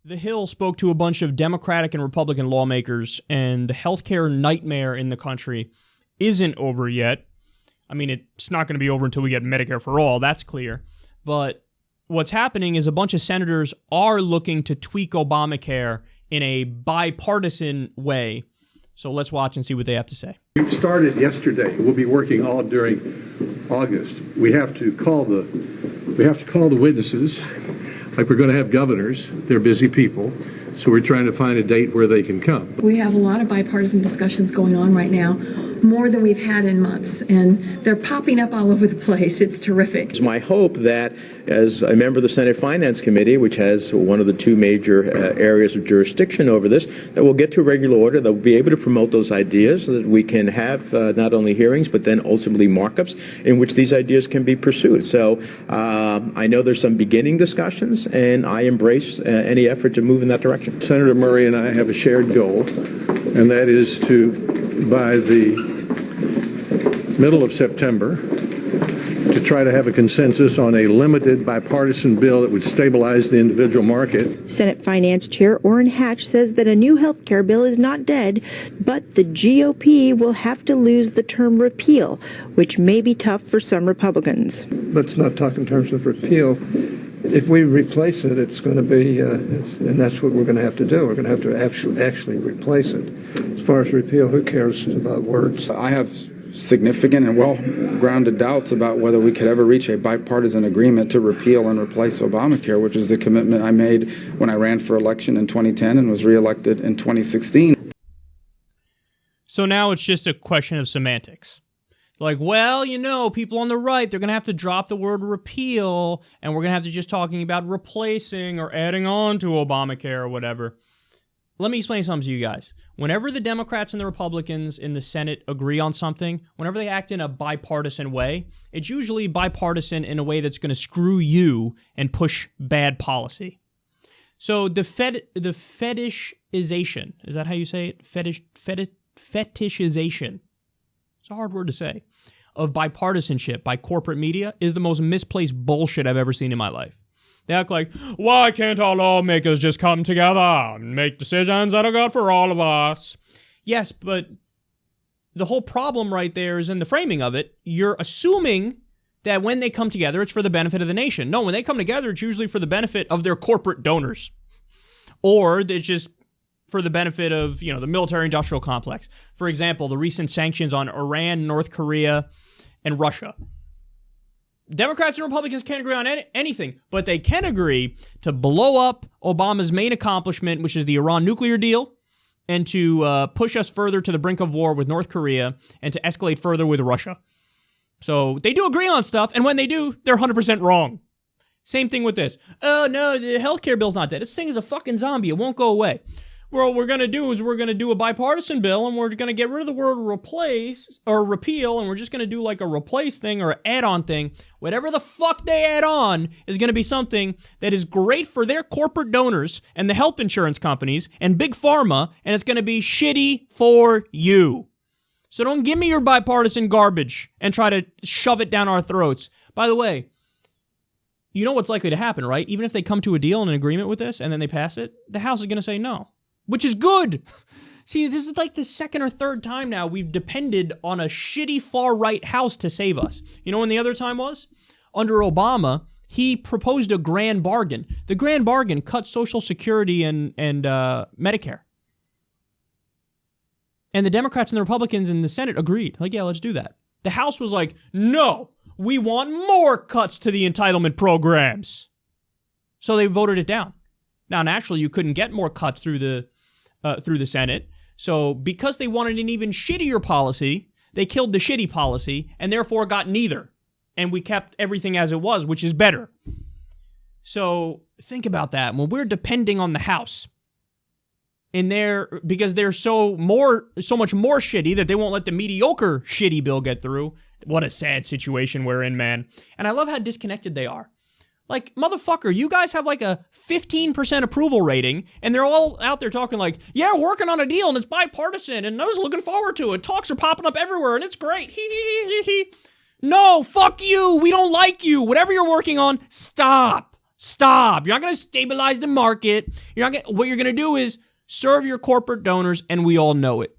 The Hill spoke to a bunch of Democratic and Republican lawmakers, and the healthcare nightmare in the country isn't over yet. I mean, it's not going to be over until we get Medicare for all, that's clear. But what's happening is a bunch of senators are looking to tweak Obamacare in a bipartisan way. So let's watch and see what they have to say. We started yesterday. We'll be working all during August. We have to call the witnesses. Like we're going to have governors. They're busy people. So we're trying to find a date where they can come. We have a lot of bipartisan discussions going on right now, more than we've had in months, and they're popping up all over the place. It's terrific. It's my hope that as a member of the Senate Finance Committee, which has one of the two major areas of jurisdiction over this, that we'll get to a regular order, that we'll be able to promote those ideas, so that we can have not only hearings, but then ultimately markups in which these ideas can be pursued. So I know there's some beginning discussions, and I embrace any effort to move in that direction. Senator Murray and I have a shared goal, and that is to, by the middle of September, to try to have a consensus on a limited bipartisan bill that would stabilize the individual market. Senate Finance Chair Orrin Hatch says that a new health care bill is not dead, but the GOP will have to lose the term repeal, which may be tough for some Republicans. Let's not talk in terms of repeal. If we replace it, it's going to be, and that's what we're going to have to do. We're going to have to actually replace it. As far as repeal, who cares about words? I have significant and well-grounded doubts about whether we could ever reach a bipartisan agreement to repeal and replace Obamacare, which is the commitment I made when I ran for election in 2010 and was reelected in 2016. So now it's just a question of semantics. Like, well, you know, people on the right, they're going to have to drop the word repeal, and we're going to have to just talking about replacing or adding on to Obamacare or whatever. Let me explain something to you guys. Whenever the Democrats and the Republicans in the Senate agree on something, whenever they act in a bipartisan way, it's usually bipartisan in a way that's going to screw you and push bad policy. So the fetishization, is that how you say it? Fetishization. It's a hard word to say. Of bipartisanship by corporate media is the most misplaced bullshit I've ever seen in my life. They act like, why can't all lawmakers just come together and make decisions that are good for all of us? Yes, but the whole problem right there is in the framing of it. You're assuming that when they come together, it's for the benefit of the nation. No, when they come together, it's usually for the benefit of their corporate donors. Or it's just for the benefit of, you know, the military-industrial complex. For example, the recent sanctions on Iran, North Korea, and Russia. Democrats and Republicans can't agree on anything, but they can agree to blow up Obama's main accomplishment, which is the Iran nuclear deal, and to push us further to the brink of war with North Korea, and to escalate further with Russia. So they do agree on stuff, and when they do, they're 100% wrong. Same thing with this. Oh, no, the healthcare bill's not dead. This thing is a fucking zombie. It won't go away. Well, what we're going to do is we're going to do a bipartisan bill, and we're going to get rid of the word replace or repeal, and we're just going to do like a replace thing or an add-on thing. Whatever the fuck they add on is going to be something that is great for their corporate donors and the health insurance companies and Big Pharma, and it's going to be shitty for you. So don't give me your bipartisan garbage and try to shove it down our throats. By the way, you know what's likely to happen, right? Even if they come to a deal and an agreement with this and then they pass it, the House is going to say no. Which is good. See, this is like the second or third time now we've depended on a shitty far-right House to save us. You know when the other time was? Under Obama, he proposed a grand bargain. The grand bargain cut Social Security and Medicare. And the Democrats and the Republicans in the Senate agreed. Like, yeah, let's do that. The House was like, no, we want more cuts to the entitlement programs. So they voted it down. Now, naturally, you couldn't get more cuts through the Senate. So because they wanted an even shittier policy, they killed the shitty policy and therefore got neither. And we kept everything as it was, which is better. So think about that. When we're depending on the House, because they're so much more shitty that they won't let the mediocre shitty bill get through. What a sad situation we're in, man. And I love how disconnected they are. Like, motherfucker, you guys have like a 15% approval rating, and they're all out there talking like, yeah, we're working on a deal, and it's bipartisan, and I was looking forward to it. Talks are popping up everywhere, and it's great. No, fuck you. We don't like you. Whatever you're working on, stop. Stop. You're not going to stabilize the market. What you're going to do is serve your corporate donors, and we all know it.